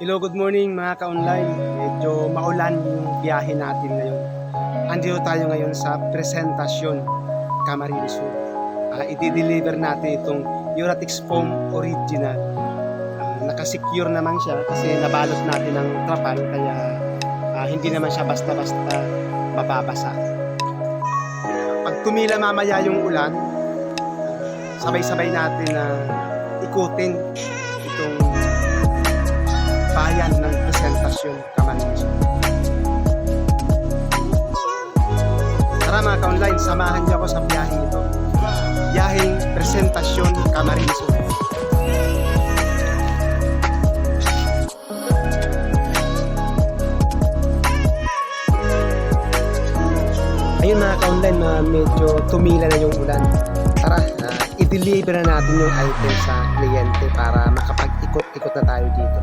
Hello, good morning mga ka-online. Medyo maulan yung biyahe natin ngayon. Andito tayo ngayon sa presentasyon Camarines Sur. I-deliver natin itong Euratix Foam Original. Nakasecure naman siya kasi nabalot natin ng trapal kaya hindi naman siya basta-basta mababasa. Pag tumila mamaya yung ulan, sabay-sabay natin na ikutin itong bayan ng presentasyon Camarines Sur. Tara mga ka-online, samahan niyo ako sa biyaheng ito. Biyaheng presentasyon Camarines Sur. Ayun mga ka-online, medyo tumila na yung ulan. Tara, i-deliver na natin yung item sa kliyente para makapag-ikot-ikot na tayo dito.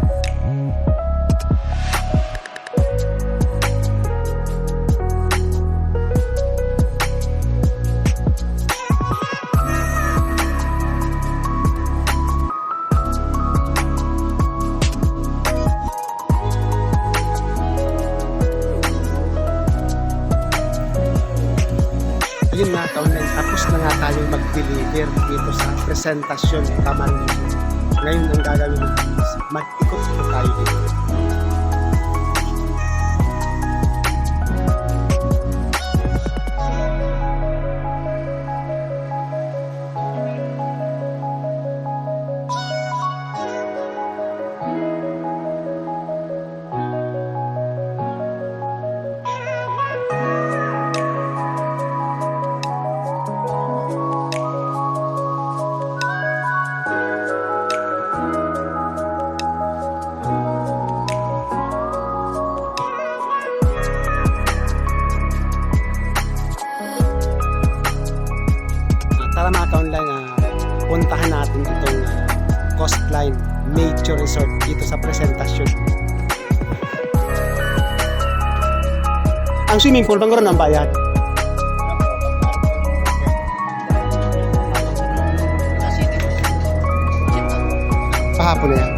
Yun na, ka-online, tapos na nga tayong mag-deliver dito sa presentasyon Camarines Sur. Ngayon ang gagawin natin is mag-ikot-ikot tayo dito. Tara mga ka-online, puntahan natin itong Coastline Nature Resort dito sa presentasyon. Ang swimming pool, bang ang bayad? Pahapon na yan.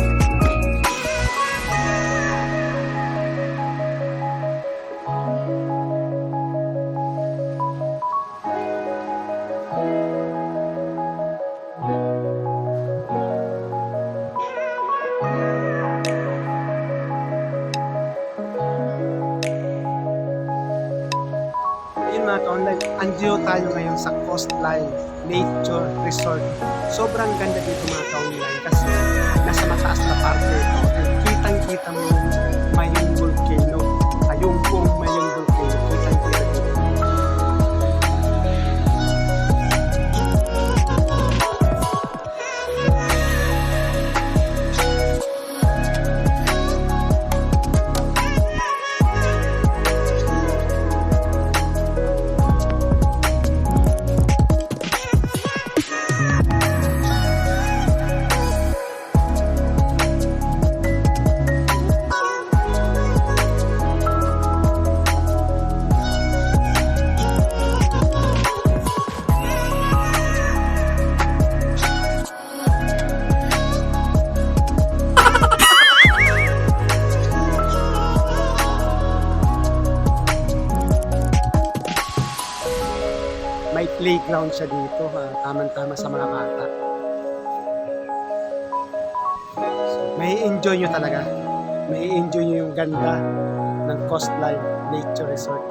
Ayun mga ka-online, andito tayo ngayon sa Coastline Nature Resort. Sobrang ganda dito mga ka-online kasi nasa mataas na parte ito. Kitang-kita mo yung Mayong Volcano. Yung buong Mayong Volcano. Kitang-kita dito. May playground siya dito, tamang-tama sa mga bata. So, may enjoy nyo talaga. May enjoy nyo yung ganda ng Coastline Nature Resort.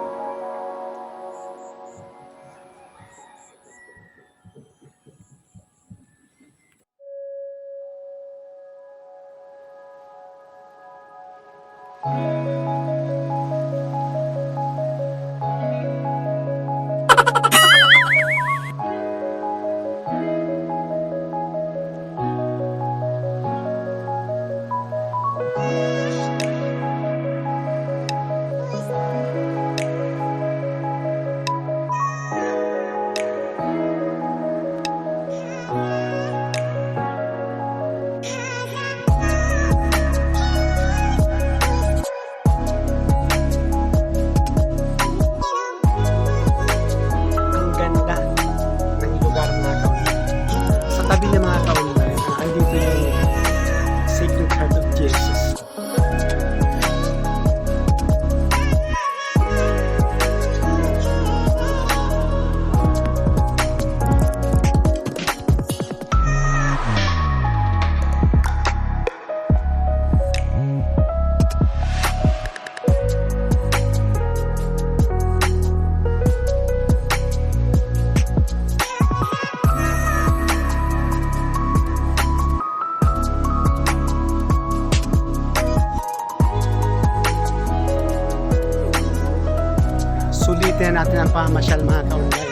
natin ang pamasyal mga ka-online.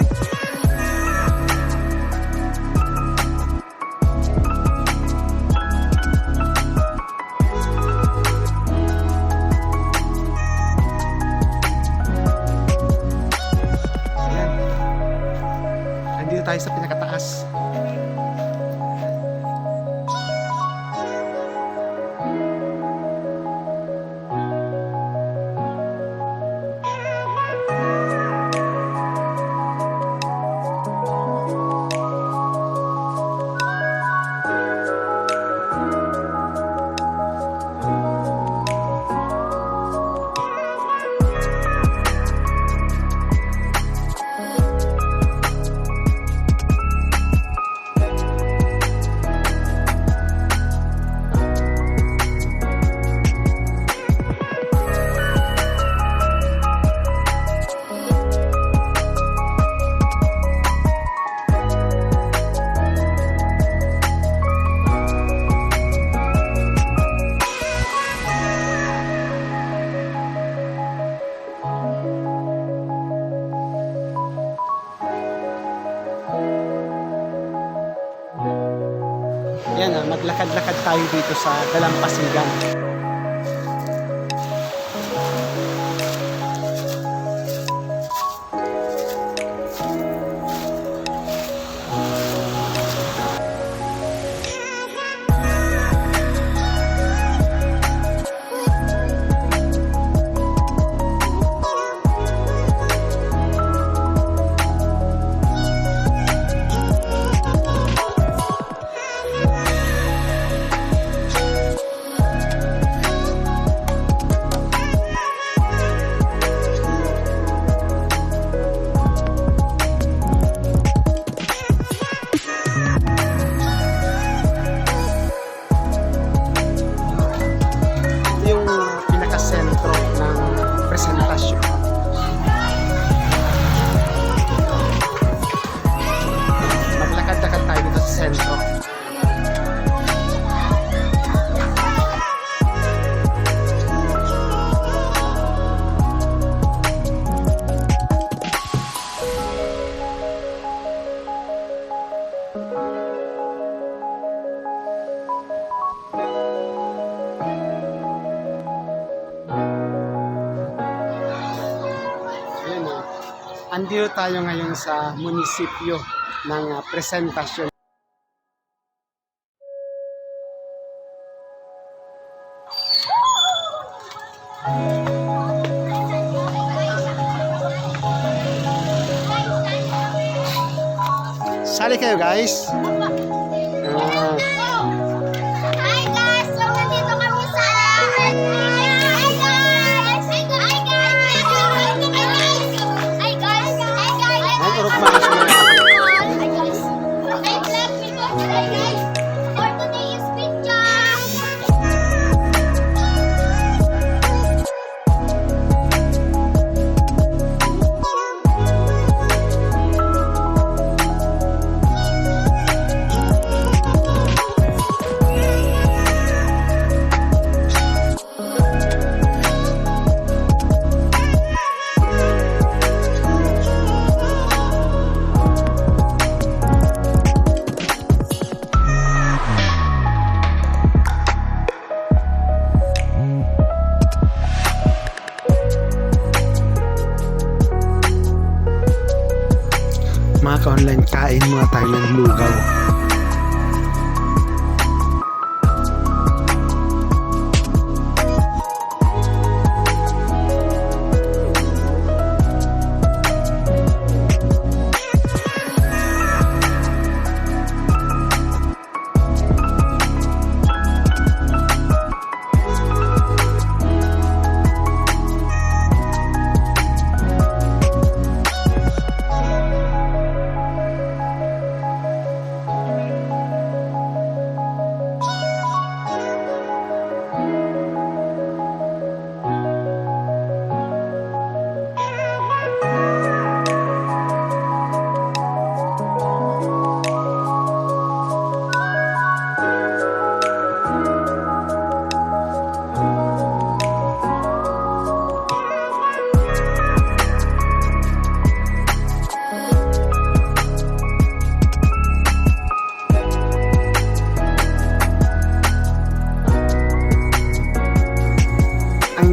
Ayan. Nandito tayo sa pinakataas. Yan maglakad-lakad tayo dito sa Dalampasigan. Sentro ng presentasyon. Maglakad-lakad tayo dito sa sentro. Andito tayo ngayon sa munisipyo ng Presentasyon. Sali kayo guys. Hi guys! So, nandito kami sa... Hi guys! Hi guys! Hi guys! Ay, urok mga kasunod. Hi guys! I vlog because today guys, for today's picture. Mga ka-online, kain muna tayo ng lugaw.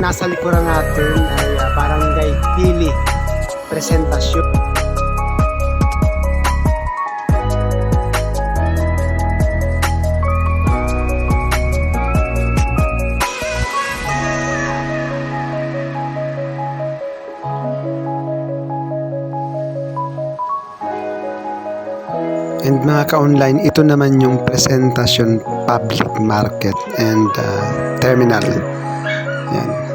nasa likuran natin ay Barangay Pili Presentasyon. And mga ka-online, ito naman yung presentasyon public market and terminal. Yan.